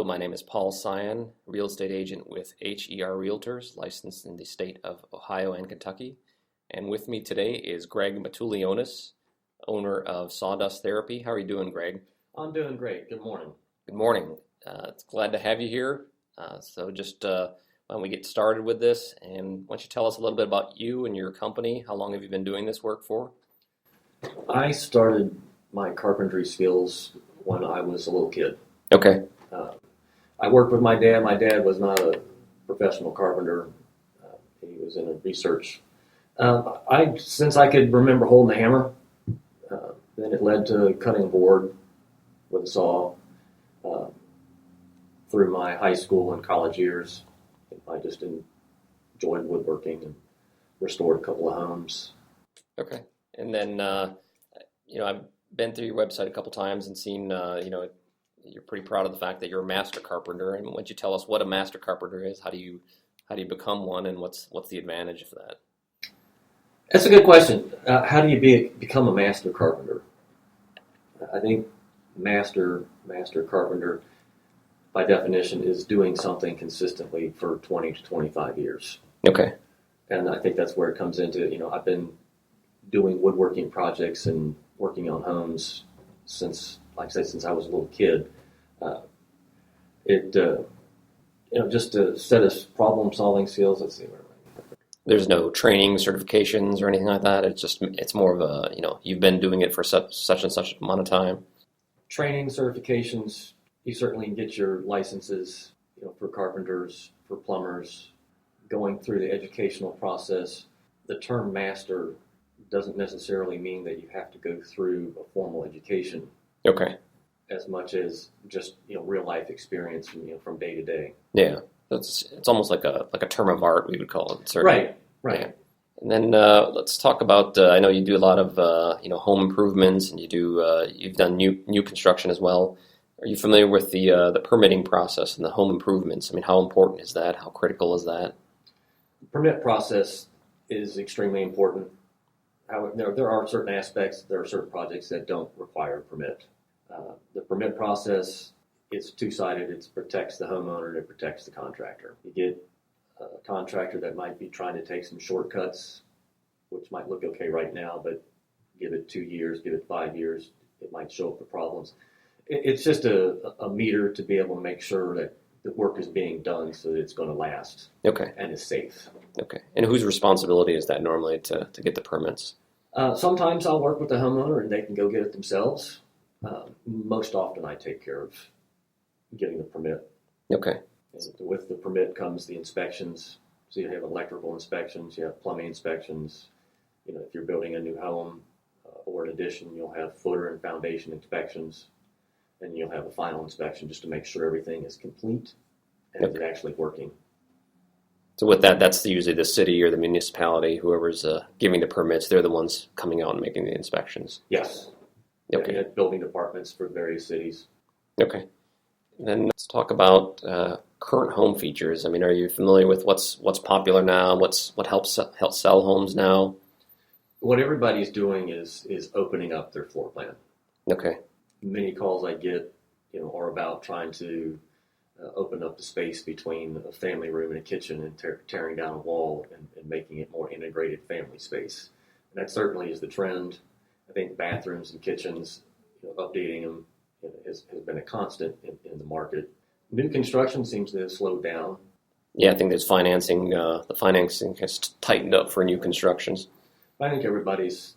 my name is Paul Cyan, real estate agent with HER Realtors, licensed in the state of Ohio and Kentucky. And with me today is Greg Matulionis, owner of Sawdust Therapy. How are you doing, Greg? I'm doing great. Good morning. Good morning. It's glad to have you here. Why don't we get started with this? And why don't you tell us a little bit about you and your company? How long have you been doing this work for? I started my carpentry skills when I was a little kid. Okay. I worked with my dad. My dad was not a professional carpenter. He was in a research. Since I could remember holding a hammer, then it led to cutting board with a saw. Through my high school and college years, I just enjoyed woodworking and restored a couple of homes. Okay. And then, I've been through your website a couple times and seen, you're pretty proud of the fact that you're a master carpenter. And why don't you tell us what a master carpenter is? How do you become one, and what's the advantage of that? That's a good question. How do you become a master carpenter? I think master carpenter, by definition, is doing something consistently for 20 to 25 years. Okay. And I think that's where it comes into, I've been doing woodworking projects and working on homes since I was a little kid. Just a set of problem-solving skills. Let's see. There's no training, certifications, or anything like that. It's more of a, you've been doing it for such and such amount of time. Training, certifications, you certainly can get your licenses, for carpenters, for plumbers, going through the educational process. The term master doesn't necessarily mean that you have to go through a formal education. Okay. As much as just, real life experience from day to day. Yeah. It's almost like a term of art, we would call it. Certainly. Right. Yeah. And then let's talk about. I know you do a lot of home improvements, and you've done new construction as well. Are you familiar with the permitting process and the home improvements? I mean, how important is that? How critical is that? The permit process is extremely important. There are certain aspects. There are certain projects that don't require a permit. The permit process is two-sided. It protects the homeowner and it protects the contractor. You get a contractor that might be trying to take some shortcuts, which might look okay right now, but give it 2 years, give it 5 years, it might show up with problems. It's just a meter to be able to make sure that the work is being done so that it's going to last. Okay. And is safe. Okay. And whose responsibility is that normally to get the permits? Sometimes I'll work with the homeowner and they can go get it themselves. Most often I take care of getting the permit. Okay. And with the permit comes the inspections. So you have electrical inspections, you have plumbing inspections. If you're building a new home or an addition, you'll have footer and foundation inspections. And you'll have a final inspection just to make sure everything is complete and it's actually working. So with that, that's usually the city or the municipality, whoever's giving the permits, they're the ones coming out and making the inspections. Yes. Okay. You have building departments for various cities. Okay. And then let's talk about current home features. I mean, are you familiar with what's popular now? What helps sell homes now? What everybody's doing is opening up their floor plan. Okay. Many calls I get, are about trying to open up the space between a family room and a kitchen and tearing down a wall and making it more integrated family space. And that certainly is the trend. I think bathrooms and kitchens, updating them has been a constant in the market. New construction seems to have slowed down. Yeah, I think there's financing. The financing has tightened up for new constructions. I think everybody's,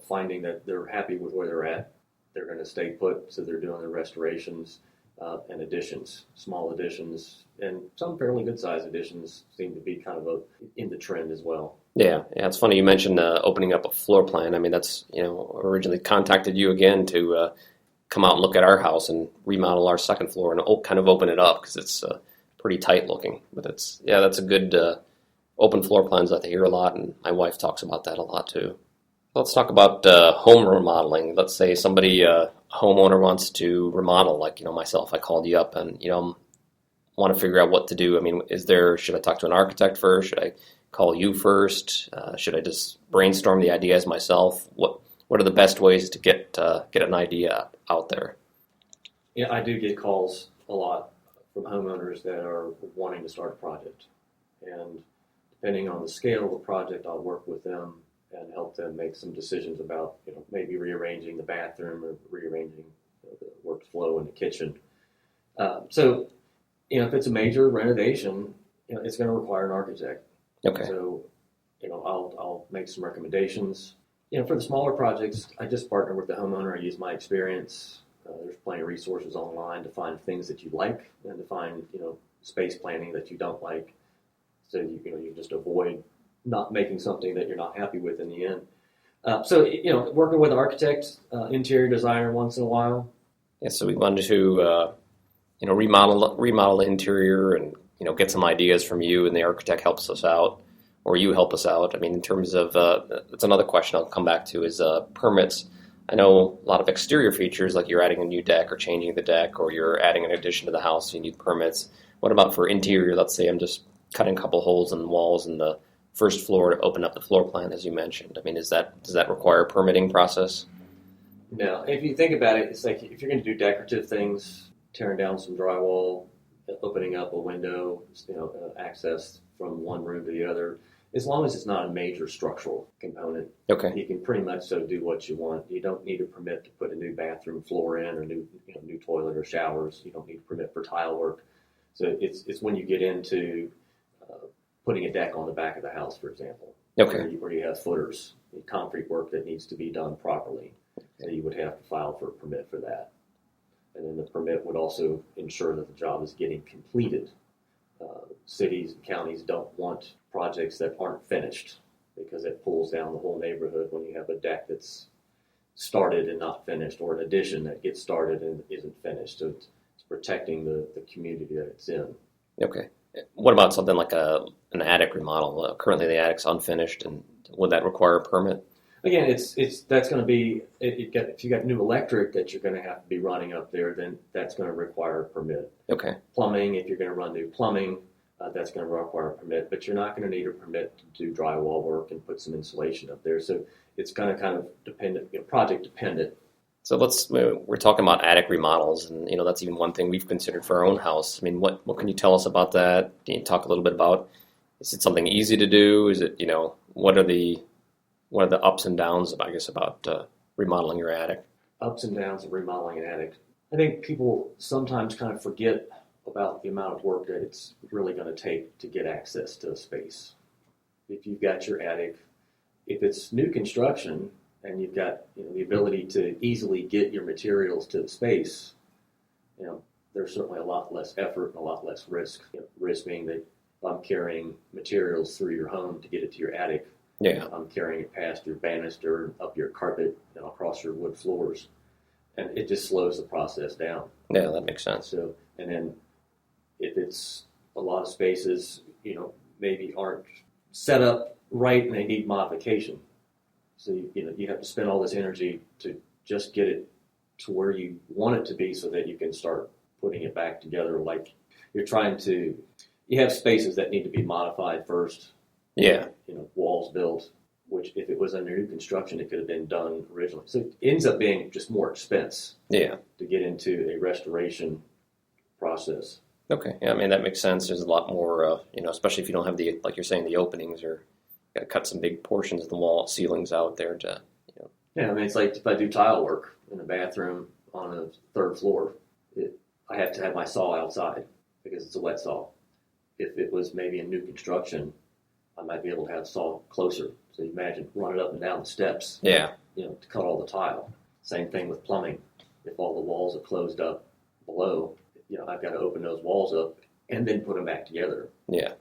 finding that they're happy with where they're at. They're going to stay put, so they're doing the restorations and additions, small additions, and some fairly good-sized additions seem to be kind of in the trend as well. Yeah, it's funny you mentioned opening up a floor plan. I mean, that's, originally contacted you again to come out and look at our house and remodel our second floor and kind of open it up because it's pretty tight looking. But that's a good open floor plans that I hear a lot, and my wife talks about that a lot too. Let's talk about home remodeling. Let's say somebody, a homeowner wants to remodel, like, myself, I called you up and, want to figure out what to do. I mean, should I talk to an architect first? Should I call you first? Should I just brainstorm the ideas myself? What are the best ways to get an idea out there? Yeah, I do get calls a lot from homeowners that are wanting to start a project. And depending on the scale of the project, I'll work with them and help them make some decisions about, maybe rearranging the bathroom or rearranging the workflow in the kitchen. So, if it's a major renovation, it's going to require an architect. Okay. So, I'll make some recommendations. For the smaller projects, I just partner with the homeowner. I use my experience. There's plenty of resources online to find things that you like and to find, space planning that you don't like. So you just avoid not making something that you're not happy with in the end. So working with an architect, interior designer once in a while. Yeah, so we wanted to remodel the interior and get some ideas from you, and the architect helps us out, or you help us out. I mean, in terms of that's another question I'll come back to is permits. I know a lot of exterior features, like you're adding a new deck or changing the deck, or you're adding an addition to the house, so you need permits. What about for interior? Let's say I'm just cutting a couple holes in the walls in the first floor to open up the floor plan, as you mentioned. I mean, does that require a permitting process? No. If you think about it, it's like if you're going to do decorative things, tearing down some drywall, opening up a window, access from one room to the other, as long as it's not a major structural component, okay, you can pretty much do what you want. You don't need a permit to put a new bathroom floor in or new toilet or showers. You don't need a permit for tile work. So it's when you get into putting a deck on the back of the house, for example, okay, where you have footers, concrete work that needs to be done properly. So you would have to file for a permit for that. And then the permit would also ensure that the job is getting completed. Cities and counties don't want projects that aren't finished because it pulls down the whole neighborhood when you have a deck that's started and not finished, or an addition that gets started and isn't finished. So it's protecting the community that it's in. Okay. What about something like an attic remodel? Currently the attic's unfinished, and would that require a permit? Again, that's going to be, if you got new electric that you're going to have to be running up there, then that's going to require a permit. Okay. Plumbing, if you're going to run new plumbing, that's going to require a permit, but you're not going to need a permit to do drywall work and put some insulation up there. So it's going to kind of project dependent. So we're talking about attic remodels, and that's even one thing we've considered for our own house. I mean, what can you tell us about that? Can you talk a little bit about, is it something easy to do? Is it, what are the ups and downs, I guess, about remodeling your attic? Ups and downs of remodeling an attic. I think people sometimes kind of forget about the amount of work that it's really going to take to get access to a space. If you've got your attic, if it's new construction and you've got the ability to easily get your materials to the space, there's certainly a lot less effort and a lot less risk. Risk being that if I'm carrying materials through your home to get it to your attic, yeah, I'm carrying it past your banister, up your carpet, across your wood floors, and it just slows the process down. Yeah, that makes sense. So, and then if it's a lot of spaces, maybe aren't set up right and they need modification. So, you have to spend all this energy to just get it to where you want it to be so that you can start putting it back together. Like you have spaces that need to be modified first. Yeah. Walls built, which if it was under new construction, it could have been done originally. So it ends up being just more expense. Yeah. To get into a restoration process. Okay. Yeah, I mean, that makes sense. There's a lot more, especially if you don't have like you're saying, the openings, or got to cut some big portions of the wall ceilings out there to, Yeah, I mean, it's like if I do tile work in a bathroom on a third floor, I have to have my saw outside because it's a wet saw. If it was maybe a new construction, I might be able to have the saw closer. So you imagine running up and down the steps. Yeah. To cut all the tile. Same thing with plumbing. If all the walls are closed up below, I've got to open those walls up and then put them back together. Yeah.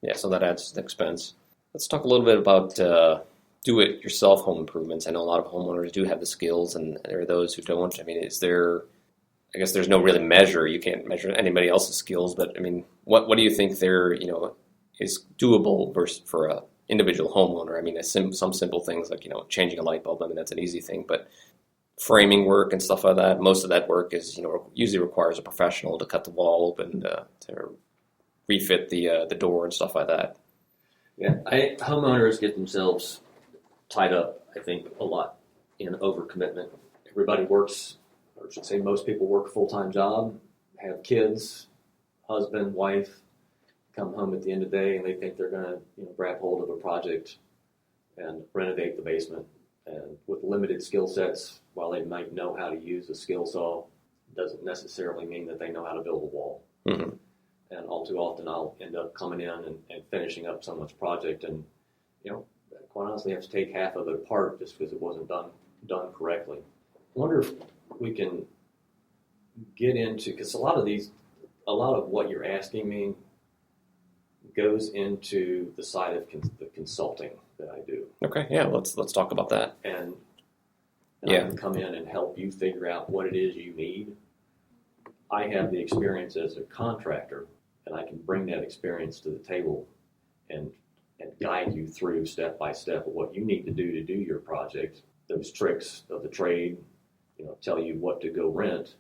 Yeah, so that adds to the expense. Let's talk a little bit about do-it-yourself home improvements. I know a lot of homeowners do have the skills, and there are those who don't. I mean, I guess there's no really measure. You can't measure anybody else's skills, but I mean, what do you think is doable versus for a individual homeowner? I mean, some simple things like, changing a light bulb. I mean, that's an easy thing, but framing work and stuff like that, most of that work is, usually requires a professional to cut the wall open, to refit the door and stuff like that. Yeah, homeowners get themselves tied up, I think, a lot in overcommitment. Everybody works, or I should say most people work a full-time job, have kids, husband, wife come home at the end of the day and they think they're going to grab hold of a project and renovate the basement. And with limited skill sets, while they might know how to use a skill saw, doesn't necessarily mean that they know how to build a wall. Mm-hmm. And all too often I'll end up coming in and finishing up someone's project and, quite honestly, have to take half of it apart just because it wasn't done correctly. I wonder if we can get into, because a lot of what you're asking me goes into the side of the consulting that I do. Okay, yeah, let's talk about that. And Yeah. I can come in and help you figure out what it is you need. I have the experience as a contractor, and I can bring that experience to the table and guide you through step by step of what you need to do your project, those tricks of the trade, tell you what to go rent.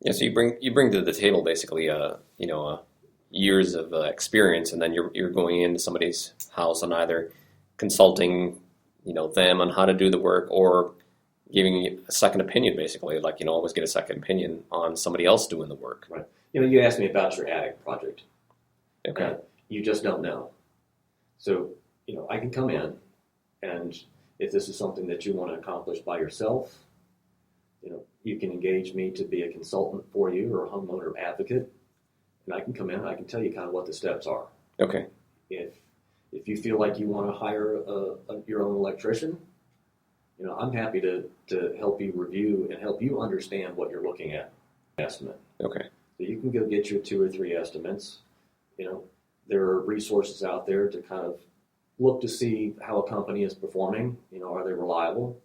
Yeah, so you bring to the table basically, years of experience, and then you're going into somebody's house and either consulting, them on how to do the work, or giving a second opinion, basically, always get a second opinion on somebody else doing the work. Right. You asked me about your attic project. Okay. You just don't know. So, I can come in, and if this is something that you want to accomplish by yourself, you can engage me to be a consultant for you or a homeowner advocate, and I can come in and I can tell you kind of what the steps are. Okay. If you feel like you want to hire your own electrician, I'm happy to help you review and help you understand what you're looking at. Estimate. Okay. So you can go get your 2 or 3 estimates. There are resources out there to kind of look to see how a company is performing. Are they reliable?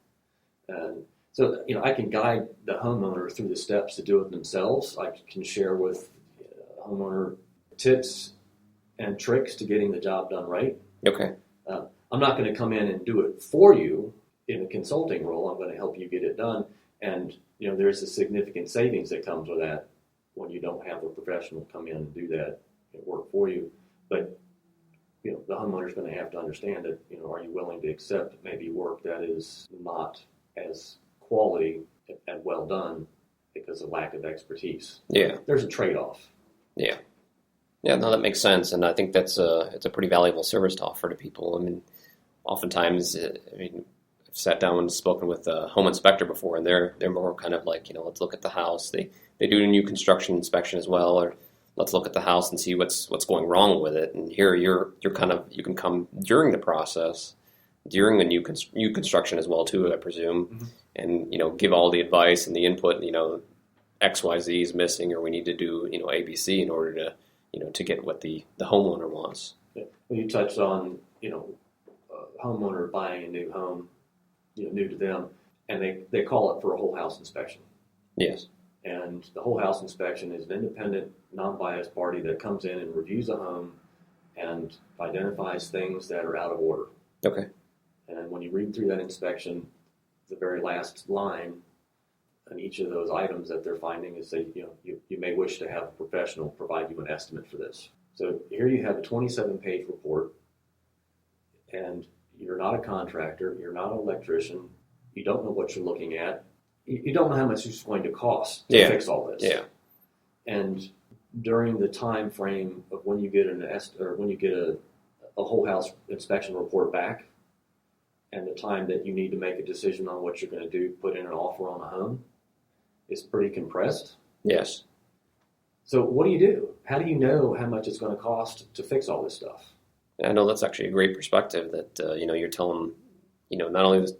And so, I can guide the homeowner through the steps to do it themselves. I can share with homeowner tips and tricks to getting the job done right. Okay. I'm not going to come in and do it for you in a consulting role. I'm going to help you get it done. And, there's a significant savings that comes with that when you don't have a professional come in and do that work for you. But, the homeowner's going to have to understand that, are you willing to accept maybe work that is not as quality and well done because of lack of expertise? Yeah. There's a trade-off. Yeah. Yeah, no, that makes sense, and I think it's a pretty valuable service to offer to people. I mean, oftentimes, I've sat down and spoken with a home inspector before, and they're more kind of like, let's look at the house. They do a new construction inspection as well, or let's look at the house and see what's going wrong with it. And here you can come during the process, during the new construction as well too, I presume, mm-hmm. and give all the advice and the input. X, Y, Z is missing, or we need to do A, B, C in order to to get what the homeowner wants. Yeah. Well, you touched on a homeowner buying a new home, new to them, and they call it for a whole house inspection. Yes. And the whole house inspection is an independent, non-biased party that comes in and reviews a home and identifies things that are out of order. Okay. And when you read through that inspection, the very last line on each of those items that they're finding is say, you may wish to have a professional provide you an estimate for this. So here you have a 27-page report, and you're not a contractor, you're not an electrician, you don't know what you're looking at, you don't know how much it's going to cost to fix all this. Yeah. And during the time frame of when you get a whole house inspection report back, and the time that you need to make a decision on what you're going to do, put in an offer on a home, is pretty compressed. Yes. So what do you do? How do you know how much it's going to cost to fix all this stuff? I know that's actually a great perspective that, you're telling, not only this,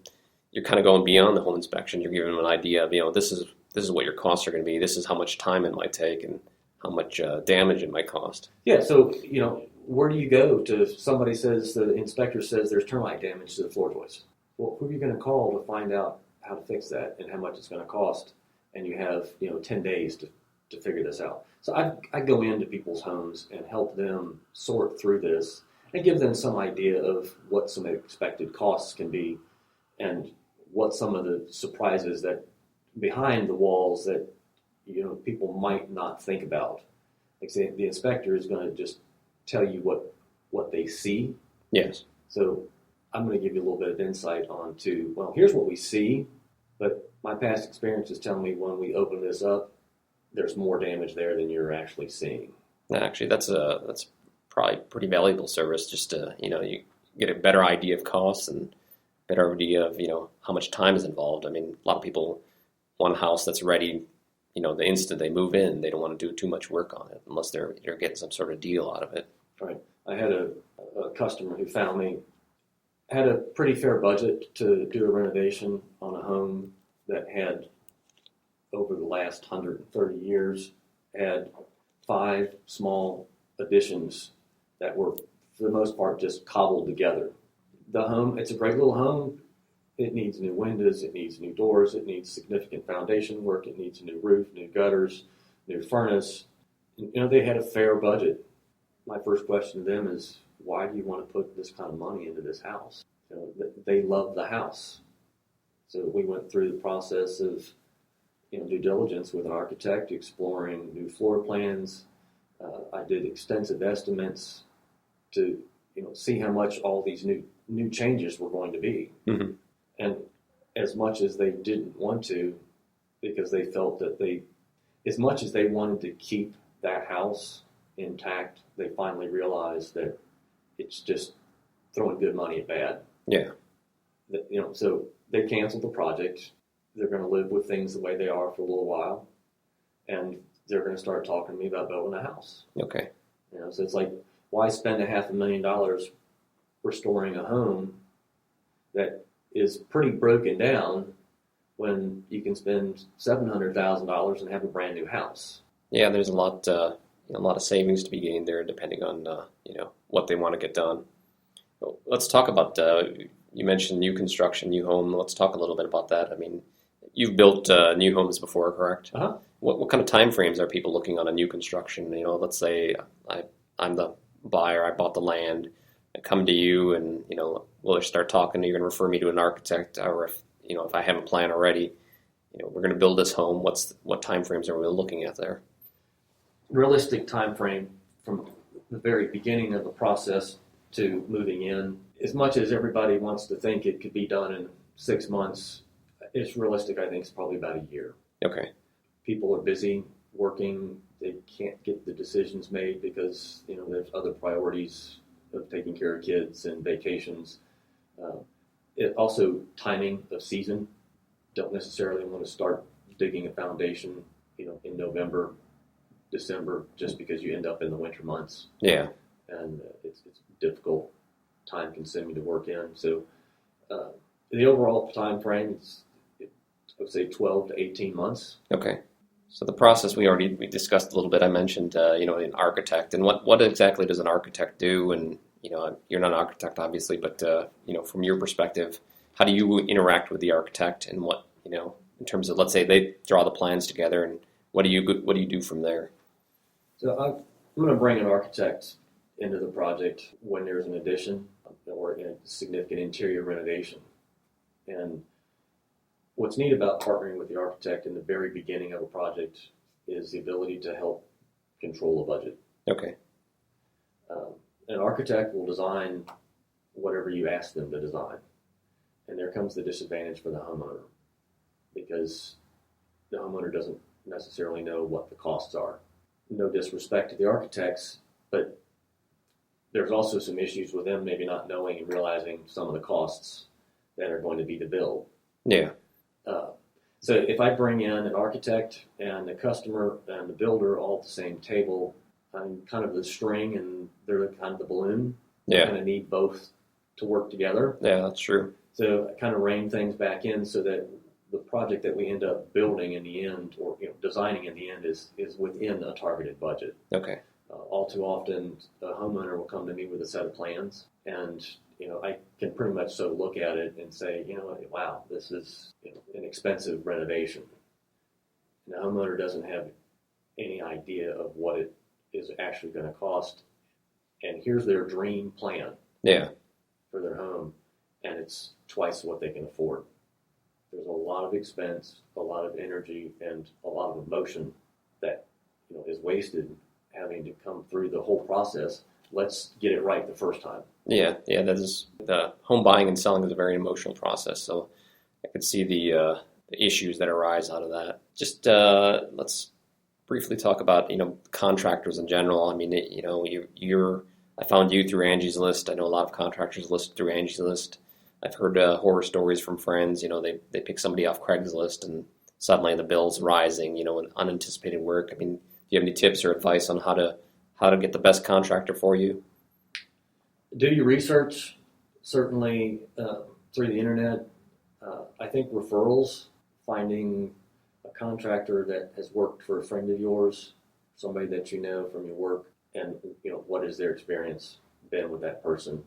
you're kind of going beyond the home inspection, you're giving them an idea of, this is what your costs are going to be, this is how much time it might take, and how much damage it might cost. Yeah, so, where do you go to if somebody says, the inspector says there's termite damage to the floor joists? Well, who are you going to call to find out how to fix that and how much it's going to cost? And you have, 10 days to figure this out. So I go into people's homes and help them sort through this and give them some idea of what some expected costs can be and what some of the surprises that behind the walls that, people might not think about. Like say, the inspector is going to just tell you what they see. Yes. So I'm going to give you a little bit of insight onto, well, here's what we see, but my past experiences tell me when we open this up, there's more damage there than you're actually seeing. Actually, that's probably pretty valuable service. Just to you get a better idea of costs and better idea of how much time is involved. I mean, a lot of people want a house that's ready. The instant they move in, they don't want to do too much work on it unless they're getting some sort of deal out of it. Right. I had a customer who found me, had a pretty fair budget to do a renovation on a home that had, over the last 130 years, had 5 small additions that were, for the most part, just cobbled together. The home, it's a great little home. It needs new windows, it needs new doors, it needs significant foundation work, it needs a new roof, new gutters, new furnace. They had a fair budget. My first question to them is, why do you want to put this kind of money into this house? They love the house. So we went through the process of due diligence with an architect, exploring new floor plans. I did extensive estimates to see how much all these new changes were going to be. Mm-hmm. And as much as they didn't want to, because they felt that as much as they wanted to keep that house intact, they finally realized that it's just throwing good money at bad. Yeah. So they canceled the project. They're going to live with things the way they are for a little while, and they're going to start talking to me about building a house. Okay. So it's like, why spend $500,000 restoring a home that is pretty broken down when you can spend $700,000 and have a brand new house? Yeah, there's a lot of savings to be gained there, depending on what they want to get done. Well, let's talk about. You mentioned new construction, new home. Let's talk a little bit about that. I mean, you've built new homes before, correct? Uh-huh. What kind of time frames are people looking on a new construction? Let's say I'm the buyer. I bought the land. I come to you, and we'll start talking. You're going to refer me to an architect, or if I have a plan already, we're going to build this home. What time frames are we looking at there? Realistic time frame from the very beginning of the process to moving in. As much as everybody wants to think it could be done in 6 months, it's realistic. I think it's probably about a year. Okay. People are busy working. They can't get the decisions made because there's other priorities of taking care of kids and vacations. It also, timing of season. Don't necessarily want to start digging a foundation in November, December, just because you end up in the winter months. Yeah. And it's difficult, time consuming to work in. So the overall time frame is, I would say, 12 to 18 months. Okay. So the process we discussed a little bit. I mentioned an architect, and what exactly does an architect do? And you're not an architect, obviously, but from your perspective, how do you interact with the architect, and what in terms of, let's say they draw the plans together, and what do you do from there? So I'm going to bring an architect into the project when there's an addition or a significant interior renovation. And what's neat about partnering with the architect in the very beginning of a project is the ability to help control a budget. Okay. An architect will design whatever you ask them to design. And there comes the disadvantage for the homeowner, because the homeowner doesn't necessarily know what the costs are. No disrespect to the architects, but there's also some issues with them maybe not knowing and realizing some of the costs that are going to be the build. Yeah. So if I bring in an architect and the customer and the builder all at the same table, I'm kind of the string and they're kind of the balloon. Yeah. I kind of need both to work together. Yeah, that's true. So I kind of rein things back in so that the project that we end up building in the end, or designing in the end, is within a targeted budget. Okay. All too often, a homeowner will come to me with a set of plans, and I can pretty much so look at it and say, wow, this is an expensive renovation. And the homeowner doesn't have any idea of what it is actually going to cost, and here's their dream plan. Yeah. For their home, and it's twice what they can afford. There's a lot of expense, a lot of energy, and a lot of emotion that is wasted having to come through the whole process. Let's get it right the first time. Yeah. That is, the home buying and selling is a very emotional process, so I could see the issues that arise out of that. Just let's briefly talk about, contractors in general. I mean, I found you through Angie's List. I know a lot of contractors listed through Angie's List. I've heard horror stories from friends. They pick somebody off Craigslist and suddenly the bill's rising, and unanticipated work. I mean, do you have any tips or advice on how to get the best contractor for you? Do your research, certainly through the internet. I think referrals, finding a contractor that has worked for a friend of yours, somebody that you know from your work, and what is their experience been with that person.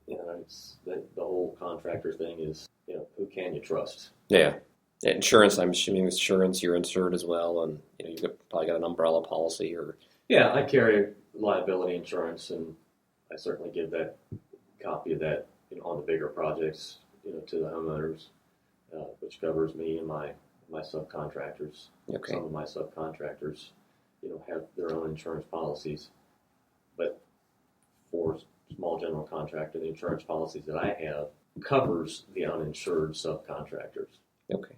It's the whole contractor thing is, who can you trust? Yeah. Insurance, I'm assuming insurance, you're insured as well, and you've probably got an umbrella policy or... Yeah, I carry liability insurance, and I certainly give that copy of that on the bigger projects, to the homeowners, which covers me and my subcontractors. Okay. Some of my subcontractors, have their own insurance policies, but for small general contractor, the insurance policies that I have covers the uninsured subcontractors. Okay.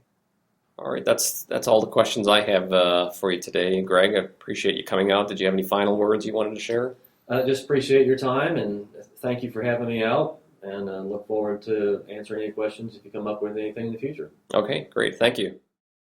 All right, that's all the questions I have for you today, Greg. I appreciate you coming out. Did you have any final words you wanted to share? Just appreciate your time, and thank you for having me out, and look forward to answering any questions if you come up with anything in the future. Okay, great. Thank you.